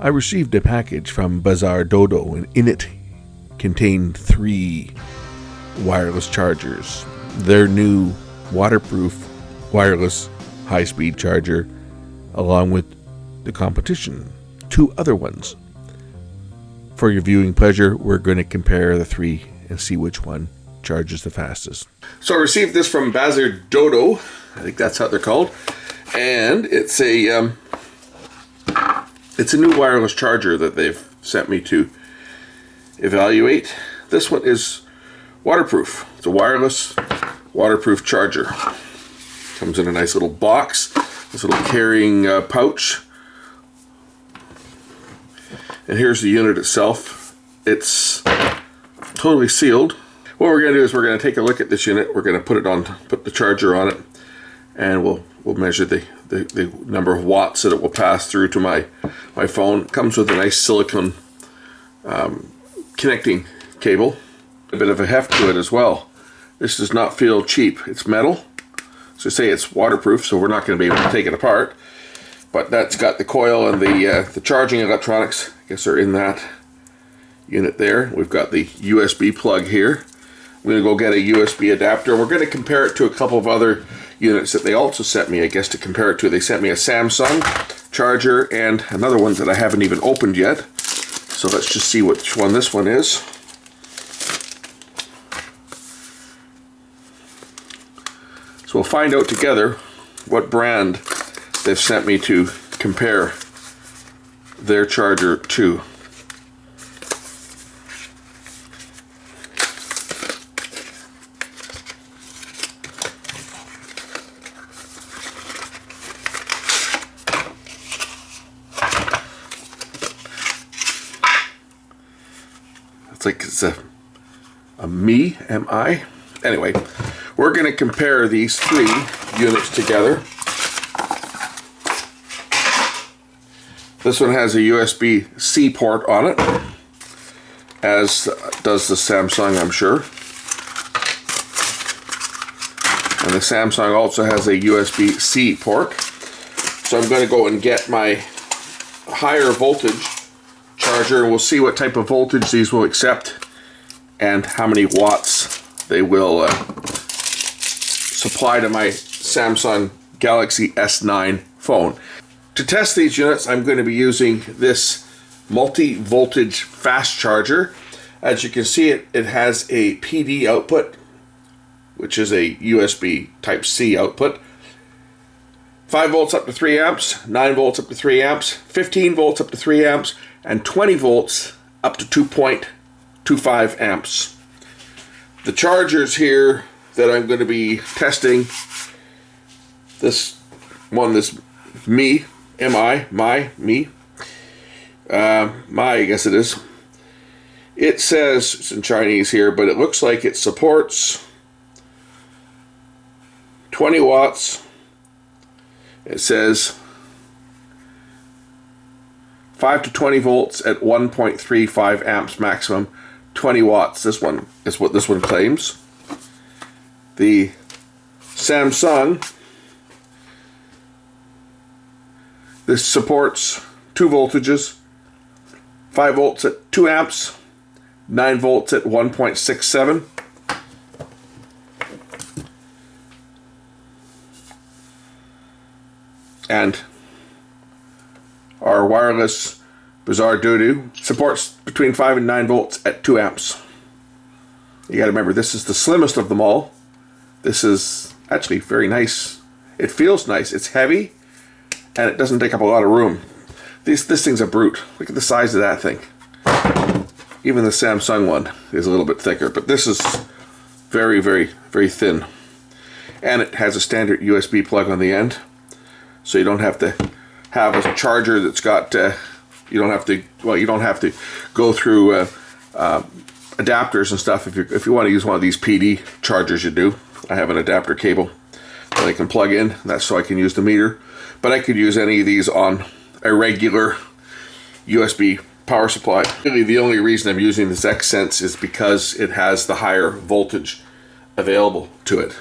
I received a package from Bazaardodo, and in it contained 3 wireless chargers. Their new waterproof wireless high-speed charger, along with the competition, 2 other ones. For your viewing pleasure, we're going to compare the 3 and see which one charges the fastest. So I received this from Bazaardodo, I think that's how they're called, and it's a new wireless charger that they've sent me to evaluate. This one is waterproof. It's a wireless waterproof charger. Comes in a nice little box, this little carrying pouch. And here's the unit itself. It's totally sealed. What we're going to do is we're going to take a look at this unit. We're going to put the charger on it, and we'll measure the number of watts that it will pass through to my phone. It comes with a nice silicone connecting cable. A bit of a heft to it as well. This does not feel cheap. It's metal. So say it's waterproof, so we're not going to be able to take it apart. But that's got the coil and the charging electronics. I guess are in that unit there. We've got the USB plug here. I'm going to go get a USB adapter. We're going to compare it to a couple of other units that they also sent me, I guess, to compare it to. They sent me a Samsung charger and another one that I haven't even opened yet. So let's just see which one this one is. So we'll find out together what brand they've sent me to compare their charger to. It's a me, M-I. Anyway, we're going to compare these 3 units together. This one has a USB-C port on it, as does the Samsung, I'm sure. And the Samsung also has a USB-C port. So I'm going to go and get my higher voltage charger, and we'll see what type of voltage these will accept and how many watts they will supply to my Samsung Galaxy S9 phone. To test these units, I'm going to be using this multi-voltage fast charger. As you can see, it has a PD output, which is a USB Type-C output. 5 volts up to 3 amps, 9 volts up to 3 amps, 15 volts up to 3 amps, and 20 volts up to 2.25 amps. The chargers here that I'm going to be testing, this one, this me, M-I, my, me, I guess it is. It says, it's in Chinese here, but it looks like it supports 20 watts. It says 5 to 20 volts at 1.35 amps maximum, 20 watts. This one is what this one claims. The Samsung, this supports 2 voltages, 5 volts at 2 amps, 9 volts at 1.67. And our wireless Bazaardodo supports between 5 and 9 volts at 2 amps. You got to remember, this is the slimmest of them all. This is actually very nice. It feels nice. It's heavy, and it doesn't take up a lot of room. This thing's a brute. Look at the size of that thing. Even the Samsung one is a little bit thicker, but this is very, very, very thin. And it has a standard USB plug on the end, so you don't have to have a charger that's got, you don't have to go through adapters and stuff. If you want to use one of these PD chargers, you do. I have an adapter cable that I can plug in. That's so I can use the meter. But I could use any of these on a regular USB power supply. Really, the only reason I'm using this X-Sense is because it has the higher voltage available to it.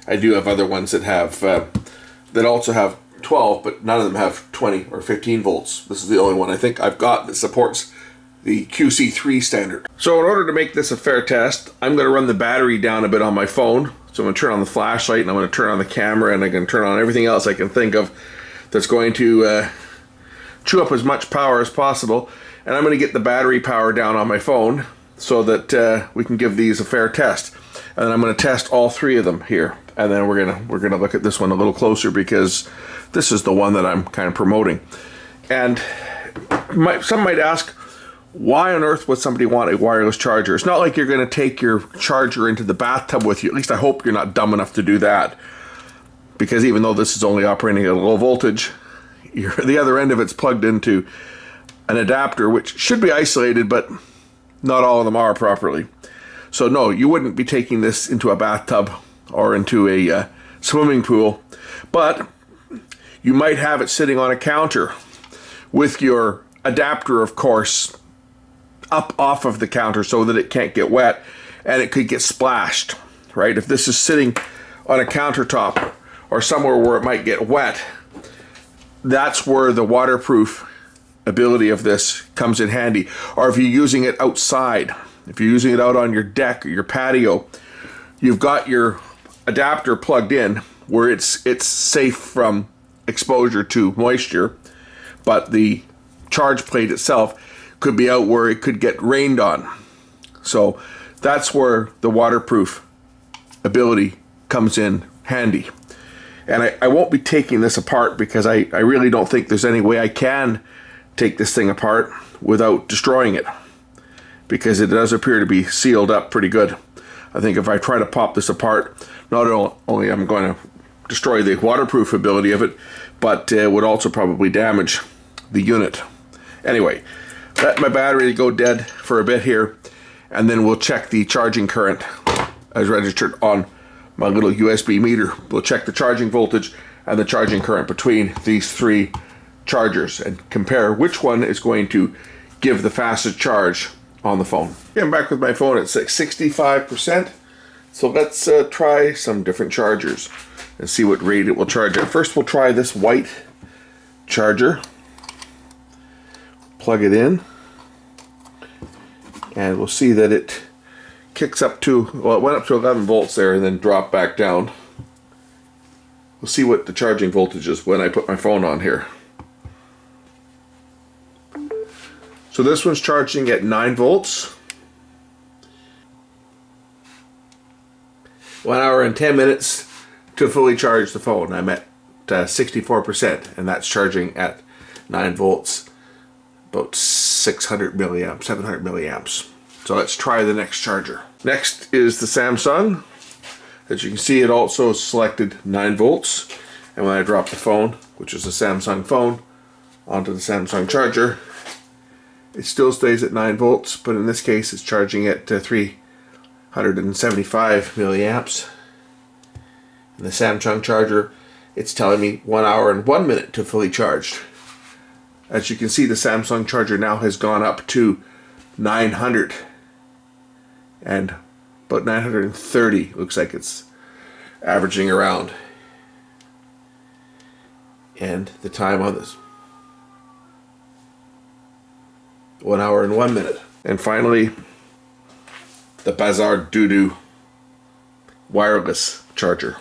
I do have other ones that have that also have 12, but none of them have 20 or 15 volts. This is the only one I think I've got that supports the QC3 standard. So in order to make this a fair test, I'm going to run the battery down a bit on my phone. So I'm going to turn on the flashlight, and I'm going to turn on the camera, and I'm going to turn on everything else I can think of that's going to chew up as much power as possible. And I'm going to get the battery power down on my phone so that we can give these a fair test. And then I'm going to test all three of them here. And then we're gonna look at this one a little closer, because this is the one that I'm kind of promoting. And some might ask, why on earth would somebody want a wireless charger? It's not like you're going to take your charger into the bathtub with you. At least I hope you're not dumb enough to do that. Because even though this is only operating at a low voltage, the other end of it's plugged into an adapter, which should be isolated, but not all of them are properly. So no, you wouldn't be taking this into a bathtub or into a swimming pool. But you might have it sitting on a counter with your adapter, of course, up off of the counter so that it can't get wet, and it could get splashed, right? If this is sitting on a countertop or somewhere where it might get wet, that's where the waterproof ability of this comes in handy. Or if you're using it outside, if you're using it out on your deck or your patio, you've got your adapter plugged in where it's safe from exposure to moisture, but the charge plate itself could be out where it could get rained on. So that's where the waterproof ability comes in handy. And I won't be taking this apart, because I really don't think there's any way I can take this thing apart without destroying it, because it does appear to be sealed up pretty good. I think if I try to pop this apart, not only am I going to destroy the waterproof ability of it, but it would also probably damage the unit. Anyway, let my battery go dead for a bit here, and then we'll check the charging current as registered on my little USB meter. We'll check the charging voltage and the charging current between these three chargers and compare which one is going to give the fastest charge on the phone. Okay, I'm back with my phone at 65%. So let's try some different chargers and see what rate it will charge at. First, we'll try this white charger. Plug it in, and we'll see that it kicks up to, well, it went up to 11 volts there and then dropped back down. We'll see what the charging voltage is when I put my phone on here. So this one's charging at 9 volts. 1 hour and 10 minutes to fully charge the phone. I'm at 64%, and that's charging at 9 volts. About 600 milliamps, 700 milliamps. So let's try the next charger. Next is the Samsung. As you can see, it also selected 9 volts. And when I drop the phone, which is a Samsung phone, onto the Samsung charger, it still stays at 9 volts, but in this case it's charging at 375 milliamps. And the Samsung charger, it's telling me 1 hour and 1 minute to fully charged. As you can see, the Samsung charger now has gone up to 900 and about 930 looks like it's averaging around. And the time on this, 1 hour and 1 minute. And finally, the Bazaardodo Wireless Charger.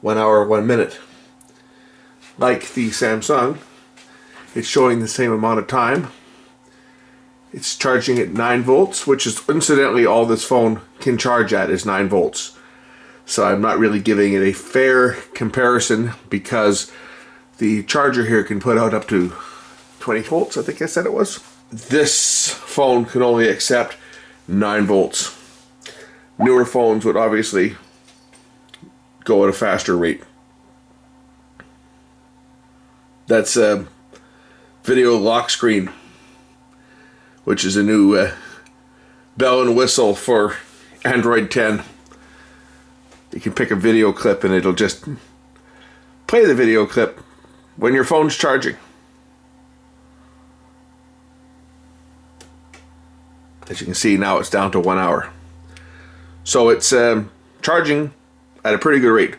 One hour, 1 minute. Like the Samsung, it's showing the same amount of time. It's charging at 9 volts, which is incidentally all this phone can charge at is 9 volts. So I'm not really giving it a fair comparison, because the charger here can put out up to 20 volts, I think I said it was. This phone can only accept 9 volts. Newer phones would obviously go at a faster rate. That's a video lock screen, which is a new bell and whistle for Android 10. You can pick a video clip and it'll just play the video clip when your phone's charging. As you can see now, it's down to 1 hour. So it's charging at a pretty good rate.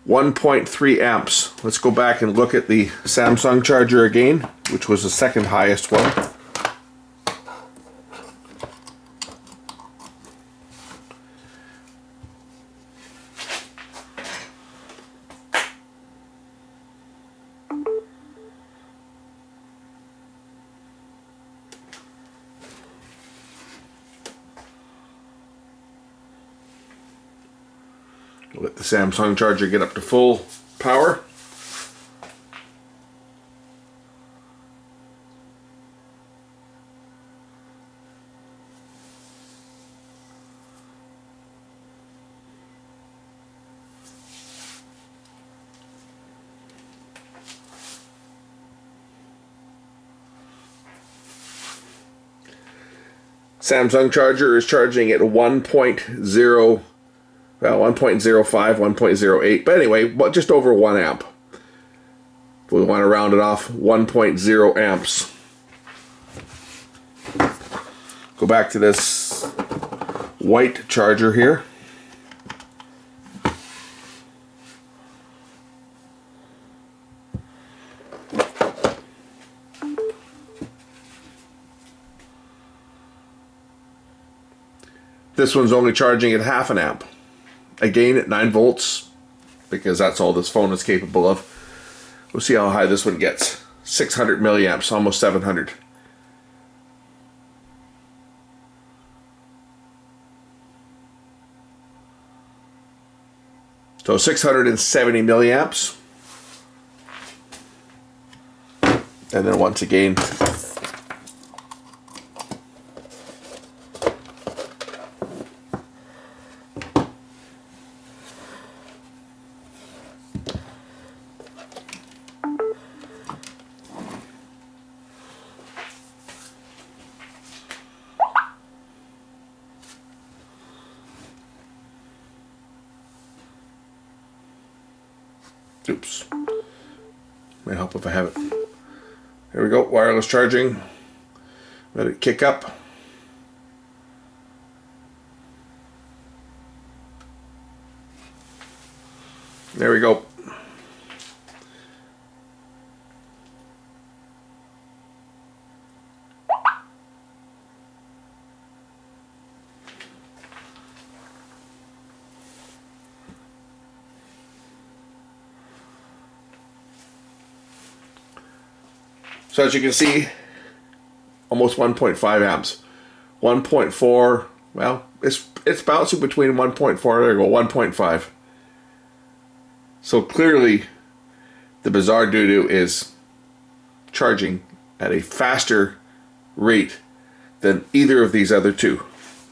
1.3 amps. Let's go back and look at the Samsung charger again, which was the second highest one. Let the Samsung charger get up to full power. Samsung charger is charging at 1.0, well, 1.05, 1.08, but anyway, just over 1 amp. If we want to round it off, 1.0 amps. Go back to this white charger here. This one's only charging at half an amp. Again at 9 volts, because that's all this phone is capable of. We'll see how high this one gets. 600 milliamps, almost 700. So 670 milliamps. And then once again, oops, might help if I have it. There we go, wireless charging. Let it kick up. There we go. So as you can see, almost 1.5 amps. 1.4, well, it's bouncing between 1.4, there we go, 1.5. So clearly, the Bazaardodo is charging at a faster rate than either of these other two,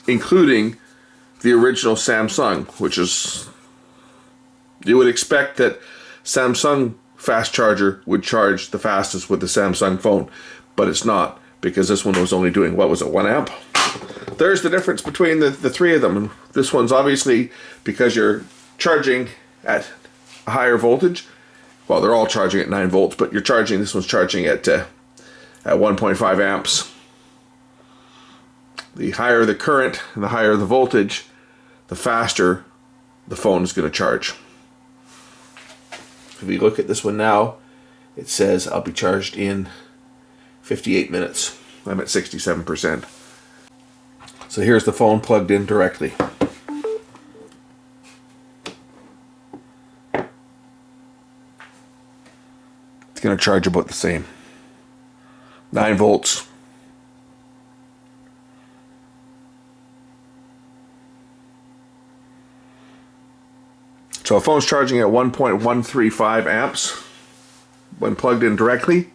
including the original Samsung, which is, you would expect that Samsung fast charger would charge the fastest with the Samsung phone, but it's not, because this one was only doing, what was it, 1 amp? There's the difference between the three of them. This one's obviously, because you're charging at a higher voltage, well, they're all charging at 9 volts, but this one's charging at 1.5 amps. The higher the current and the higher the voltage, the faster the phone is going to charge. If we look at this one now, it says I'll be charged in 58 minutes. I'm at 67%. So here's the phone plugged in directly. It's going to charge about the same. 9 volts. So a phone's charging at 1.135 amps when plugged in directly.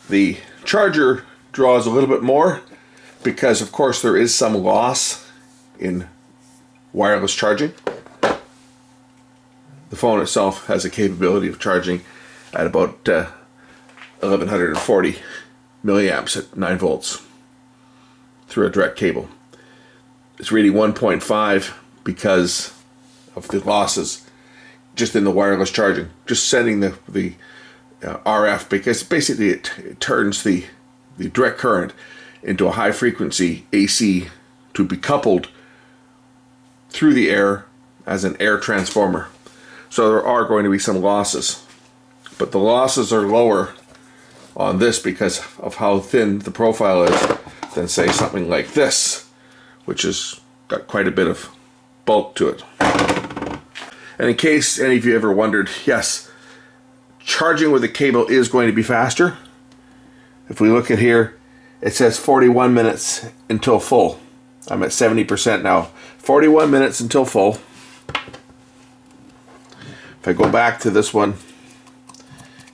The charger draws a little bit more because, of course, there is some loss in wireless charging. The phone itself has a capability of charging at about 1140 milliamps at 9 volts through a direct cable. It's reading 1.5 because of the losses just in the wireless charging, just sending the RF, because basically it turns the direct current into a high frequency AC to be coupled through the air as an air transformer. So there are going to be some losses, but the losses are lower on this because of how thin the profile is than say something like this, which has got quite a bit of bulk to it. And in case any of you ever wondered, yes, charging with a cable is going to be faster. If we look at here, it says 41 minutes until full. I'm at 70% now. 41 minutes until full. If I go back to this one,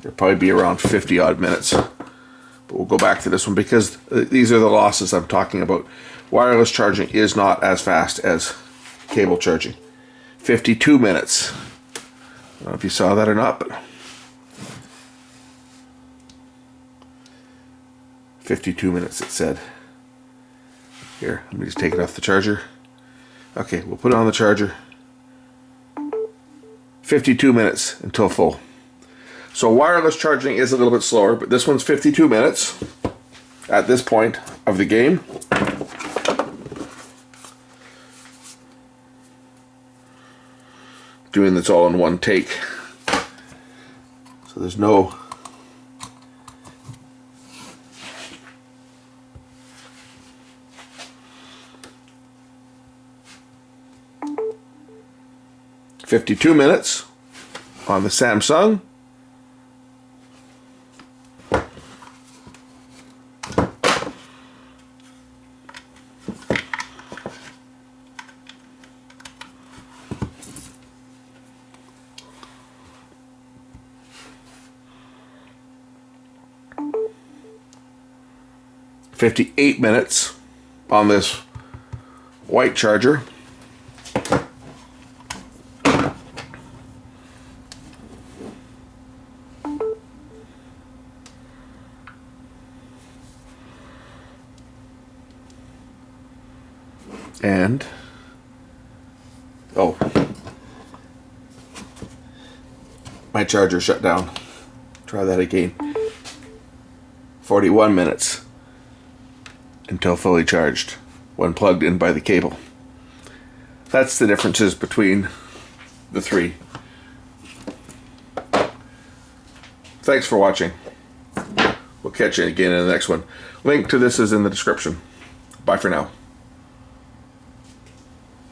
it'll probably be around 50 odd minutes. But we'll go back to this one because these are the losses I'm talking about. Wireless charging is not as fast as cable charging. 52 minutes. I don't know if you saw that or not, but 52 minutes it said. Here, let me just take it off the charger. Okay, we'll put it on the charger. 52 minutes until full. So wireless charging is a little bit slower, but this one's 52 minutes at this point of the game. Doing this all in one take. So there's no $52 minutes on the Samsung. $58 minutes on this white charger. And oh, my charger shut down. Try that again. 41 minutes until fully charged when plugged in by the cable. That's the differences between the three. Thanks for watching. We'll catch you again in the next one. Link to this is in the description. Bye for now.